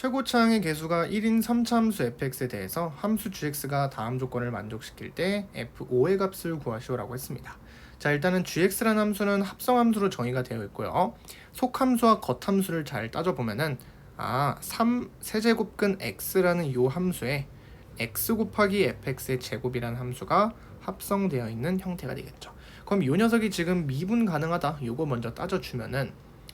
최고차항의 개수가 1인 3차 함수 fx에 대해서 함수 gx가 다음 조건을 만족시킬 때 f5의 값을 구하시오라고 했습니다. 자, 일단은 gx라는 함수는 합성함수로 정의가 되어 있고요. 속함수와 겉함수를 잘 따져보면은 3 세제곱근 x라는 이 함수에 x 곱하기 fx의 제곱이라는 함수가 합성되어 있는 형태가 되겠죠. 그럼 이 녀석이 지금 미분 가능하다, 요거 먼저 따져주면은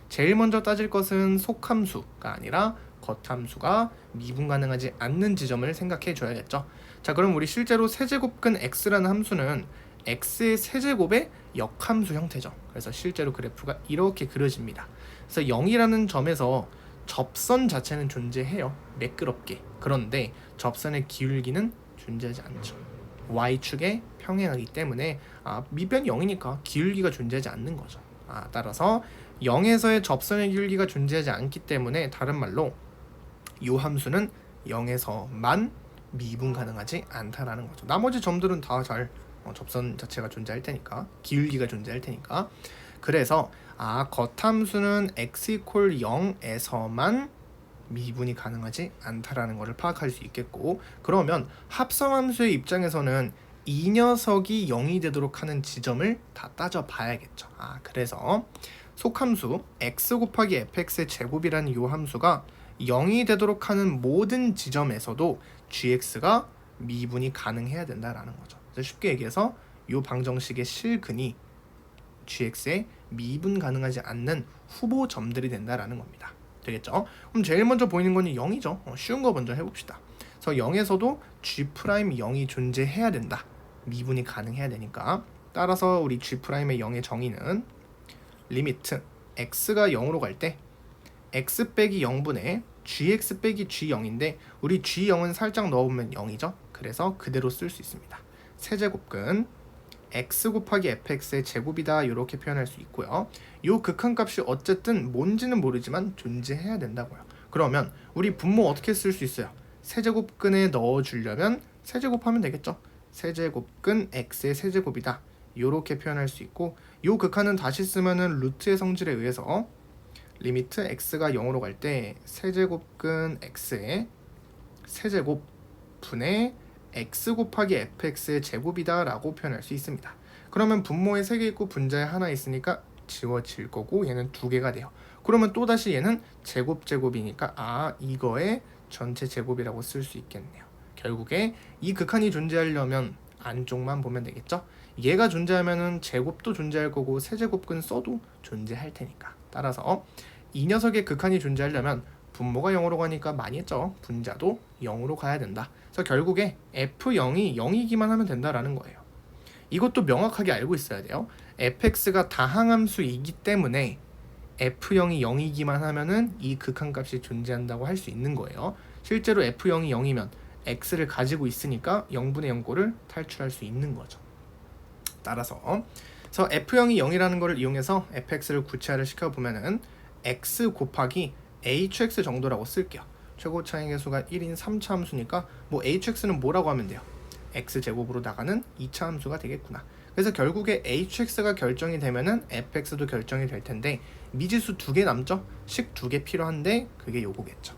제일 먼저 따질 것은 속함수가 아니라 겉함수가 미분 가능하지 않는 지점을 생각해 줘야겠죠. 자, 그럼 우리 실제로 세제곱근 x라는 함수는 x의 세제곱의 역함수 형태죠. 그래서 실제로 그래프가 이렇게 그려집니다. 그래서 0이라는 점에서 접선 자체는 존재해요. 매끄럽게. 그런데 접선의 기울기는 존재하지 않죠. y축에 평행하기 때문에 미변 0이니까 기울기가 존재하지 않는 거죠. 따라서 0에서의 접선의 기울기가 존재하지 않기 때문에 다른 말로 이 함수는 0에서만 미분 가능하지 않다라는 거죠. 나머지 점들은 다 잘 접선 자체가 존재할 테니까, 기울기가 존재할 테니까. 그래서 겉함수는 x 이퀄 0에서만 미분이 가능하지 않다라는 것을 파악할 수 있겠고, 그러면 합성함수의 입장에서는 이 녀석이 0이 되도록 하는 지점을 다 따져봐야겠죠. 그래서 속함수 x 곱하기 fx의 제곱이라는 이 함수가 0이 되도록 하는 모든 지점에서도 gx가 미분이 가능해야 된다라는 거죠. 그래서 쉽게 얘기해서 이 방정식의 실근이 gx의 미분 가능하지 않는 후보 점들이 된다라는 겁니다. 되겠죠? 그럼 제일 먼저 보이는 건 0이죠. 쉬운 거 먼저 해봅시다. 그래서 0에서도 g'0이 존재해야 된다. 미분이 가능해야 되니까. 따라서 우리 g'의 0의 정의는 리미트 x가 0으로 갈 때 x 빼기 0분의 gx 빼기 g0인데 우리 g0은 살짝 넣어보면 0이죠. 그래서 그대로 쓸 수 있습니다. 세제곱근 x 곱하기 fx의 제곱이다, 이렇게 표현할 수 있고요. 이 극한값이 어쨌든 뭔지는 모르지만 존재해야 된다고요. 그러면 우리 분모 어떻게 쓸 수 있어요? 세제곱근에 넣어주려면 세제곱하면 되겠죠. 세제곱근 x의 세제곱이다, 이렇게 표현할 수 있고, 이 극한은 다시 쓰면은 루트의 성질에 의해서 리미트 x가 0으로 갈 때 세제곱근 x의 세제곱 분의 x 곱하기 fx의 제곱이다 라고 표현할 수 있습니다. 그러면 분모에 3개 있고 분자에 하나 있으니까 지워질 거고, 얘는 2개가 돼요. 그러면 또다시 얘는 제곱이니까 이거의 전체 제곱이라고 쓸 수 있겠네요. 결국에 이 극한이 존재하려면 안쪽만 보면 되겠죠. 얘가 존재하면은 제곱도 존재할 거고 세제곱근 써도 존재할 테니까. 따라서 이 녀석의 극한이 존재하려면 분모가 0으로 가니까 많이 했죠. 분자도 0으로 가야 된다. 그래서 결국에 f0이 0이기만 하면 된다라는 거예요. 이것도 명확하게 알고 있어야 돼요. fx가 다항함수이기 때문에 f0이 0이기만 하면은 이 극한값이 존재한다고 할 수 있는 거예요. 실제로 f0이 0이면 x를 가지고 있으니까 0분의 0꼴을 탈출할 수 있는 거죠. 따라서 그래서 f0이 0이라는 것을 이용해서 fx를 구체화를 시켜보면은 x 곱하기 hx 정도라고 쓸게요. 최고차항의 개수가 1인 3차 함수니까 뭐 hx는 뭐라고 하면 돼요? x제곱으로 나가는 2차 함수가 되겠구나. 그래서 결국에 hx가 결정이 되면은 fx도 결정이 될 텐데 미지수 2개 남죠? 식 2개 필요한데 그게 요거겠죠.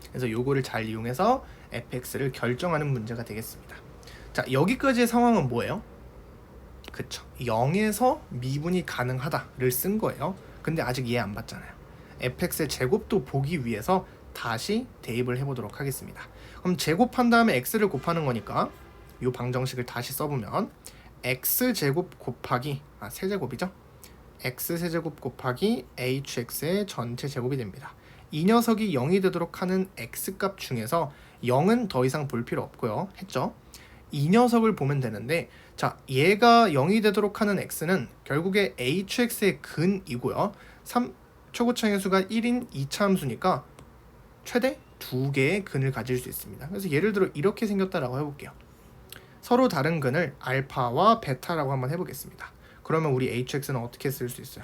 그래서 요거를 잘 이용해서 fx를 결정하는 문제가 되겠습니다. 자, 여기까지의 상황은 뭐예요? 그쵸, 0에서 미분이 가능하다를 쓴 거예요. 근데 아직 이해 안 받잖아요. fx의 제곱도 보기 위해서 다시 대입을 해보도록 하겠습니다. 그럼 제곱한 다음에 x를 곱하는 거니까 이 방정식을 다시 써보면 x제곱 곱하기 세제곱이죠. x세제곱 곱하기 hx의 전체 제곱이 됩니다. 이 녀석이 0이 되도록 하는 x값 중에서 0은 더 이상 볼 필요 없고요. 했죠? 이 녀석을 보면 되는데, 자, 얘가 0이 되도록 하는 x는 결국에 hx의 근이고요. 최고차항의 수가 1인 2차 함수니까 최대 2개의 근을 가질 수 있습니다. 그래서 예를 들어 이렇게 생겼다라고 해볼게요. 서로 다른 근을 알파와 베타라고 한번 해보겠습니다. 그러면 우리 hx는 어떻게 쓸 수 있어요?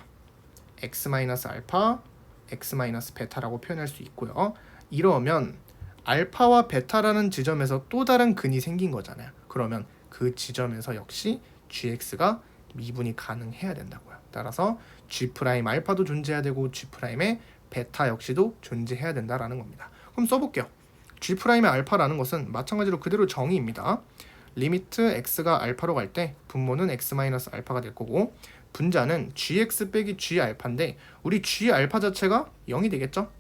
x-알파, x-베타라고 표현할 수 있고요. 이러면 알파와 베타라는 지점에서 또 다른 근이 생긴 거잖아요. 그러면 그 지점에서 역시 gx가 미분이 가능해야 된다고요. 따라서 g' 알파도 존재해야 되고 g'의 베타 역시도 존재해야 된다라는 겁니다. 그럼 써볼게요. G'의 알파라는 것은 마찬가지로 그대로 정의입니다. 리미트 x가 알파로 갈 때 분모는 x-알파가 될 거고, 분자는 gx 빼기 g 알파인데 우리 g 알파 자체가 0이 되겠죠?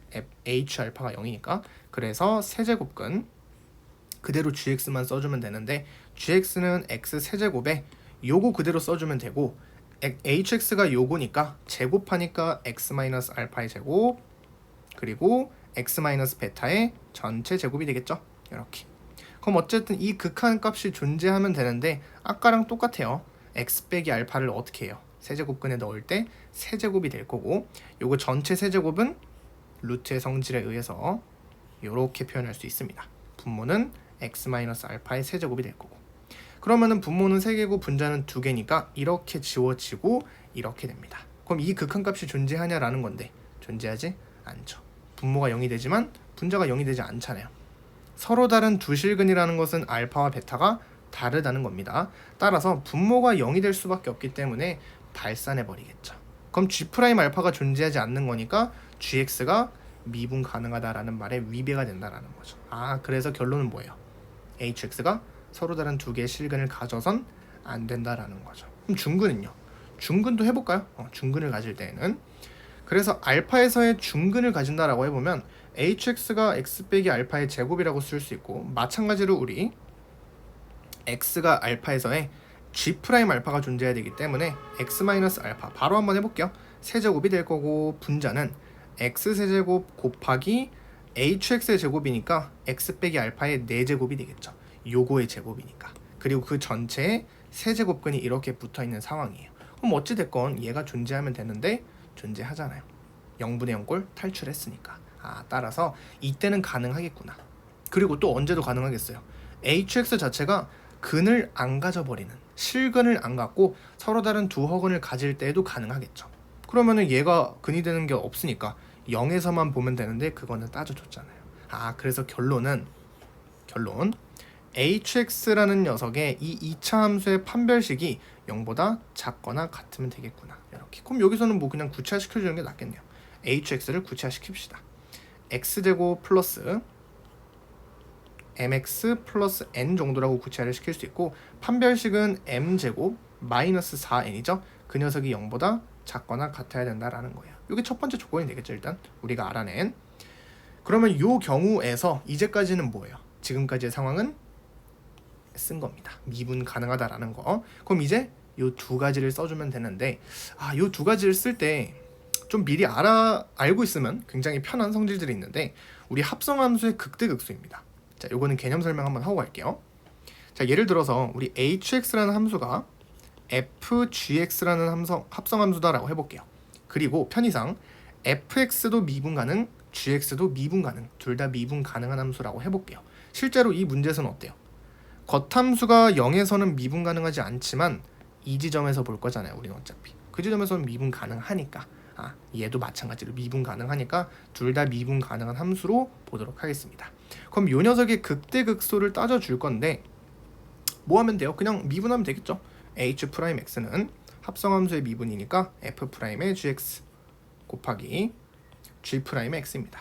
h 알파가 0이니까. 그래서 세제곱근 그대로 gx만 써주면 되는데, gx는 x 세제곱에 요거 그대로 써주면 되고, hx가 요거니까 제곱하니까 x-알파의 제곱, 그리고 x-베타의 전체 제곱이 되겠죠? 이렇게. 그럼 어쨌든 이 극한 값이 존재하면 되는데, 아까랑 똑같아요. x 빼기 알파를 어떻게 해요? 세제곱근에 넣을 때 세제곱이 될 거고, 요거 전체 세제곱은 루트의 성질에 의해서 이렇게 표현할 수 있습니다. 분모는 x-알파의 세제곱이 될 거고, 그러면은 분모는 3개고 분자는 2개니까 이렇게 지워지고 이렇게 됩니다. 그럼 이 극한값이 존재하냐라는 건데, 존재하지 않죠. 분모가 0이 되지만 분자가 0이 되지 않잖아요. 서로 다른 두 실근이라는 것은 알파와 베타가 다르다는 겁니다. 따라서 분모가 0이 될 수밖에 없기 때문에 발산해버리겠죠. 그럼 G' 알파가 존재하지 않는 거니까 GX가 미분 가능하다라는 말에 위배가 된다라는 거죠. 그래서 결론은 뭐예요? HX가 서로 다른 두 개의 실근을 가져선 안 된다라는 거죠. 그럼 중근은요? 중근도 해볼까요? 중근을 가질 때에는, 그래서 알파에서의 중근을 가진다라고 해보면 hx가 x 빼기 알파의 제곱이라고 쓸 수 있고, 마찬가지로 우리 x가 알파에서의 g' 알파가 존재해야 되기 때문에 x-알파 바로 한번 해볼게요. 세제곱이 될 거고, 분자는 x 세제곱 곱하기 hx의 제곱이니까 x 빼기 알파의 4제곱이 되겠죠. 요거의 제곱이니까. 그리고 그 전체에 세제곱근이 이렇게 붙어있는 상황이에요. 그럼 어찌됐건 얘가 존재하면 되는데 존재하잖아요. 0분의 0꼴 탈출했으니까. 따라서 이때는 가능하겠구나. 그리고 또 언제도 가능하겠어요. hx 자체가 근을 안 가져버리는, 실근을 안 갖고 서로 다른 두 허근을 가질 때에도 가능하겠죠. 그러면은 얘가 근이 되는 게 없으니까 0에서만 보면 되는데 그거는 따져줬잖아요. 그래서 결론 hx라는 녀석의 이 2차 함수의 판별식이 0보다 작거나 같으면 되겠구나. 이렇게. 그럼 여기서는 뭐 그냥 구체화시켜주는 게 낫겠네요. hx를 구체화시킵시다. x제곱 플러스 mx 플러스 n 정도라고 구체화를 시킬 수 있고, 판별식은 m제곱 마이너스 4n이죠. 그 녀석이 0보다 작거나 같아야 된다라는 거예요. 이게 첫 번째 조건이 되겠죠. 일단 우리가 알아낸. 그러면 이 경우에서 이제까지는 뭐예요? 지금까지의 상황은 쓴 겁니다. 미분 가능하다라는 거. 그럼 이제 이 두 가지를 써주면 되는데, 이 두 가지를 쓸 때 좀 미리 알고 있으면 굉장히 편한 성질들이 있는데, 우리 합성함수의 극대극소입니다. 자, 요거는 개념 설명 한번 하고 갈게요. 자, 예를 들어서 우리 hx라는 함수가 fgx라는 합성함수다라고 해볼게요. 그리고 편의상 fx도 미분 가능, gx도 미분 가능, 둘 다 미분 가능한 함수라고 해볼게요. 실제로 이 문제에서는 어때요? 겉함수가 0에서는 미분 가능하지 않지만 이 지점에서 볼 거잖아요. 우리는 어차피 그 지점에서는 미분 가능하니까, 얘도 마찬가지로 미분 가능하니까 둘 다 미분 가능한 함수로 보도록 하겠습니다. 그럼 이 녀석의 극대극소를 따져줄 건데 뭐 하면 돼요? 그냥 미분하면 되겠죠. h'x는 합성함수의 미분이니까 f'의 gx 곱하기 g'x입니다.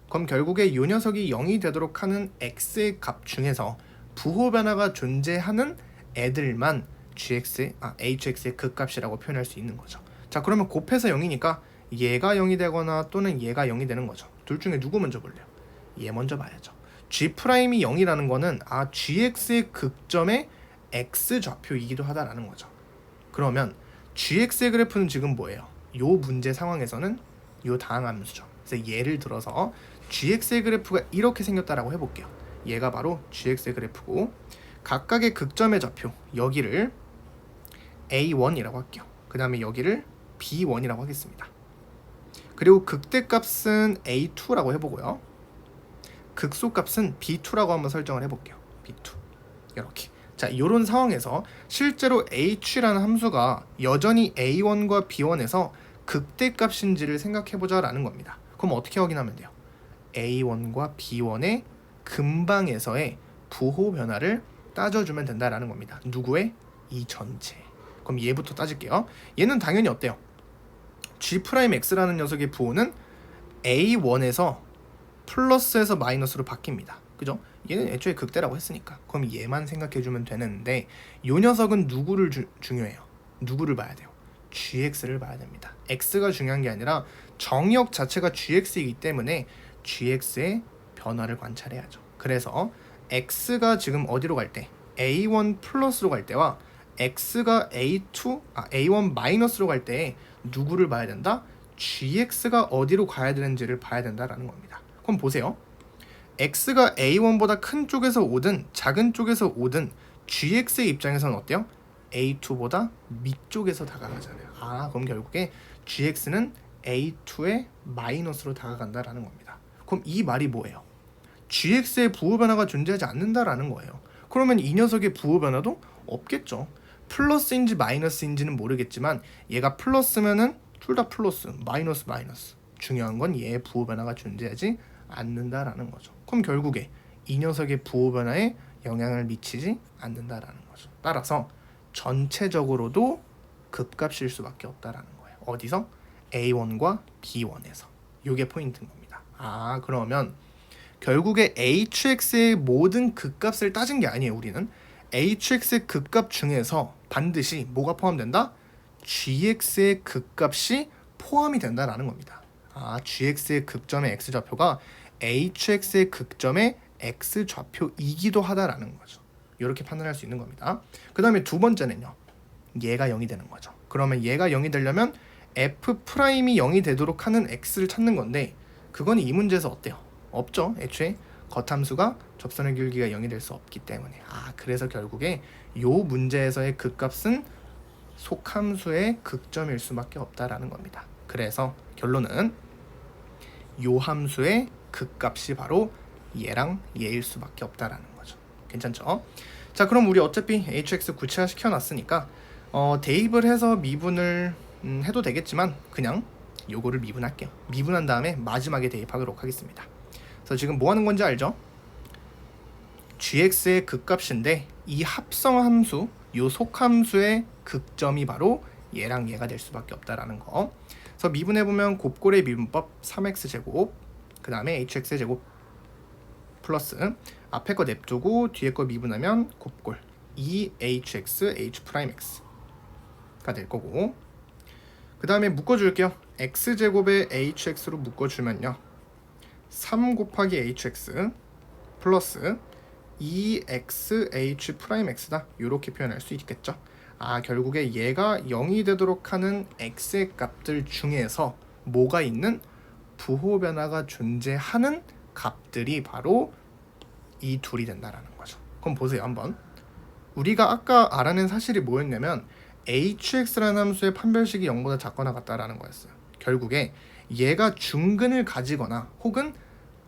그럼 결국에 이 녀석이 0이 되도록 하는 x의 값 중에서 부호 변화가 존재하는 애들만 hx의 극값이라고 표현할 수 있는 거죠. 자, 그러면 곱해서 0이니까 얘가 0이 되거나 또는 얘가 0이 되는 거죠. 둘 중에 누구 먼저 볼래요? 얘 먼저 봐야죠. G'이 0이라는 거는 gx의 극점의 x 좌표이기도 하다라는 거죠. 그러면 gx의 그래프는 지금 뭐예요? 요 문제 상황에서는 요 다항 함수죠. 그래서 예를 들어서 gx의 그래프가 이렇게 생겼다라고 해볼게요. 얘가 바로 gx의 그래프고, 각각의 극점의 좌표 여기를 a1이라고 할게요. 그 다음에 여기를 b1이라고 하겠습니다. 그리고 극대값은 a2라고 해보고요. 극소값은 b2라고 한번 설정을 해볼게요. b2 이렇게. 자, 이런 상황에서 실제로 h라는 함수가 여전히 a1과 b1에서 극대값인지를 생각해보자 라는 겁니다. 그럼 어떻게 확인하면 돼요? a1과 b1의 근방에서의 부호 변화를 따져주면 된다라는 겁니다. 누구의? 이 전체. 그럼 얘부터 따질게요. 얘는 당연히 어때요? G'X라는 녀석의 부호는 A1에서 플러스에서 마이너스로 바뀝니다. 그죠? 얘는 애초에 극대라고 했으니까. 그럼 얘만 생각해주면 되는데 요 녀석은 누구를 중요해요? 누구를 봐야 돼요? gx를 봐야 됩니다. x가 중요한 게 아니라 정역 자체가 gx이기 때문에 gx의 변화를 관찰해야죠. 그래서 x가 지금 어디로 갈 때 a1 플러스로 갈 때와 x가 a1 마이너스로 갈 때 누구를 봐야 된다? gx가 어디로 가야 되는지를 봐야 된다라는 겁니다. 그럼 보세요. x가 a1보다 큰 쪽에서 오든 작은 쪽에서 오든 gx의 입장에서는 어때요? a2보다 밑쪽에서 다가가잖아요. 그럼 결국에 gx는 a2의 마이너스로 다가간다라는 겁니다. 그럼 이 말이 뭐예요? gx의 부호 변화가 존재하지 않는다라는 거예요. 그러면 이 녀석의 부호 변화도 없겠죠. 플러스인지 마이너스인지는 모르겠지만 얘가 플러스면은 둘 다 플러스, 마이너스 마이너스. 중요한 건 얘의 부호 변화가 존재하지 않는다라는 거죠. 그럼 결국에 이 녀석의 부호 변화에 영향을 미치지 않는다라는 거죠. 따라서 전체적으로도 극값일 수밖에 없다라는 거예요. 어디서? A1과 B1에서. 이게 포인트인 겁니다. 그러면 결국에 hx의 모든 극값을 따진 게 아니에요. 우리는 hx의 극값 중에서 반드시 뭐가 포함된다? gx의 극값이 포함이 된다라는 겁니다. gx의 극점의 x좌표가 hx의 극점의 x좌표이기도 하다라는 거죠. 이렇게 판단할 수 있는 겁니다. 그 다음에 두 번째는요. 얘가 0이 되는 거죠. 그러면 얘가 0이 되려면 f'이 0이 되도록 하는 x를 찾는 건데 그건 이 문제에서 어때요? 없죠. 애초에 겉함수가 접선의 길기가 0이 될 수 없기 때문에. 그래서 결국에 요 문제에서의 극값은 속함수의 극점일 수밖에 없다라는 겁니다. 그래서 결론은 요 함수의 극값이 바로 얘랑 얘일 수밖에 없다라는 거죠. 괜찮죠? 자, 그럼 우리 어차피 hx 구체화 시켜놨으니까 대입을 해서 미분을 해도 되겠지만 그냥 요거를 미분할게요. 미분한 다음에 마지막에 대입하도록 하겠습니다. 그래서 지금 뭐 하는 건지 알죠? gx의 극값인데 이 합성함수, 요 속함수의 극점이 바로 얘랑 얘가 될 수밖에 없다라는 거. 그래서 미분해보면 곱골의 미분법 3x제곱 그 다음에 hx제곱 플러스 앞에 거 냅두고 뒤에 거 미분하면 곱골 2hx h'x가 될 거고, 그 다음에 묶어줄게요. x제곱에 hx로 묶어주면요 3 곱하기 hx 플러스 2xh'x다 이렇게 표현할 수 있겠죠. 결국에 얘가 0이 되도록 하는 x의 값들 중에서 뭐가 있는 부호 변화가 존재하는 값들이 바로 이 둘이 된다라는 거죠. 그럼 보세요 한번. 우리가 아까 알아낸 사실이 뭐였냐면 hx라는 함수의 판별식이 0보다 작거나 같다라는 거였어요. 결국에 얘가 중근을 가지거나 혹은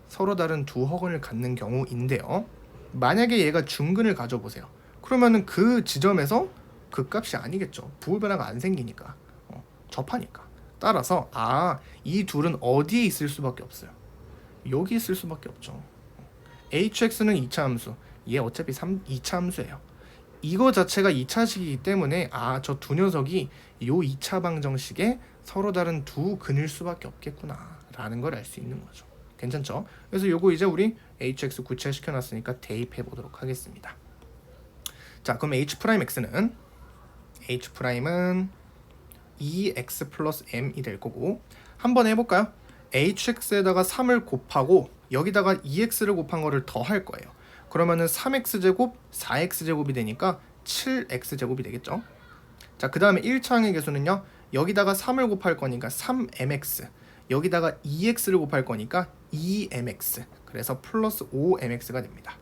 서로 다른 두 허근을 갖는 경우인데요. 만약에 얘가 중근을 가져보세요. 그러면은 그 지점에서 그 값이 아니겠죠. 부호 변화가 안 생기니까. 접하니까. 따라서 이 둘은 어디에 있을 수밖에 없어요. 여기 있을 수밖에 없죠. hx는 2차 함수. 얘 어차피 2차 함수예요. 이거 자체가 2차식이기 때문에 저 두 녀석이 요 2차 방정식에 서로 다른 두 근일 수밖에 없겠구나 라는 걸 알 수 있는 거죠. 괜찮죠? 그래서 요거 이제 우리 hx 구체화 시켜놨으니까 대입해 보도록 하겠습니다. 자, 그럼 h'x는 2x 플러스 m이 될 거고, 한번 해볼까요? hx에다가 3을 곱하고 여기다가 2x를 곱한 거를 더 할 거예요. 그러면은 3x제곱 4x제곱이 되니까 7x제곱이 되겠죠. 자, 그 다음에 1차 항의 계수는요 여기다가 3을 곱할 거니까 3mx, 여기다가 2x를 곱할 거니까 2mx, 그래서 플러스 5mx가 됩니다.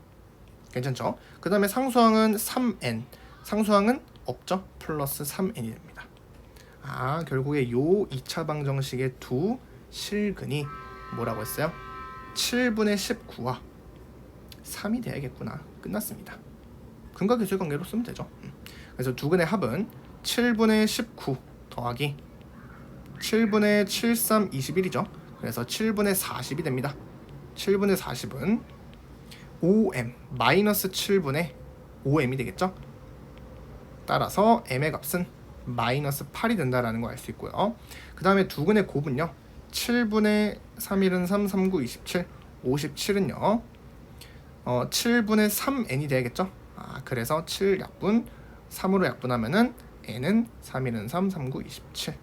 괜찮죠? 그 다음에 상수항은 3n, 상수항은 없죠? 플러스 3n이 됩니다. 결국에 요 2차 방정식의 두 실근이 뭐라고 했어요? 7분의 19와 3이 돼야겠구나. 끝났습니다. 근과 계수의 관계로 쓰면 되죠. 그래서 두 근의 합은 7분의 19 더하기 7분의 73 21이죠. 그래서 7분의 40이 됩니다. 7분의 40은 5m 마이너스 7분의 5m이 되겠죠. 따라서 m의 값은 마이너스 8이 된다라는 거 알 수 있고요. 그 다음에 두 근의 곱은요 7분의 3일은 3, 3, 9, 27 57은요 7분의 3n이 돼야겠죠. 그래서 7 약분 3으로 약분하면은 n은 3, 1은 3, 3, 9, 27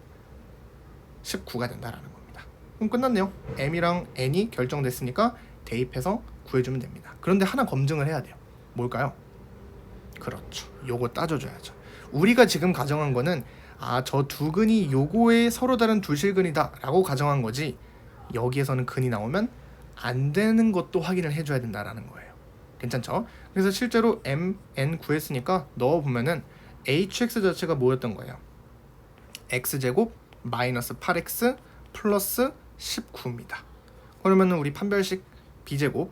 19가 된다라는 겁니다. 그럼 끝났네요. m이랑 n이 결정됐으니까 대입해서 구해주면 됩니다. 그런데 하나 검증을 해야 돼요. 뭘까요? 그렇죠. 요거 따져줘야죠. 우리가 지금 가정한 거는 저 두 근이 요거에 서로 다른 두 실근이다 라고 가정한 거지, 여기에서는 근이 나오면 안 되는 것도 확인을 해줘야 된다라는 거예요. 괜찮죠? 그래서 실제로 m, n 구했으니까 넣어보면은 hx 자체가 뭐였던 거예요? x제곱 마이너스 8x 플러스 19입니다. 그러면은 우리 판별식 b제곱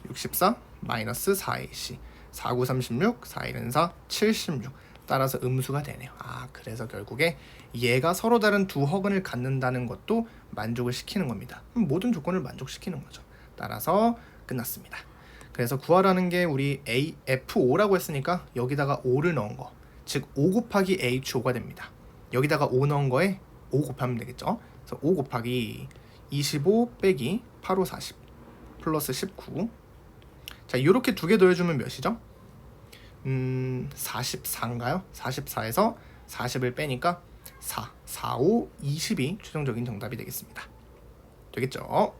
64 마이너스 4ac 4, 9, 36 4, 1은 4 76 따라서 음수가 되네요. 그래서 결국에 얘가 서로 다른 두 허근을 갖는다는 것도 만족을 시키는 겁니다. 모든 조건을 만족시키는 거죠. 따라서 끝났습니다. 그래서 구하라는 게 우리 F5라고 했으니까 여기다가 5를 넣은 거, 즉 5 곱하기 H5가 됩니다. 여기다가 5 넣은 거에 5 곱하면 되겠죠. 그래서 5 곱하기 25 빼기 8, 5, 40 플러스 19. 자, 이렇게 두 개 더해주면 몇이죠? 44인가요? 44에서 40을 빼니까 4, 4, 5, 20이 최종적인 정답이 되겠습니다. 되겠죠?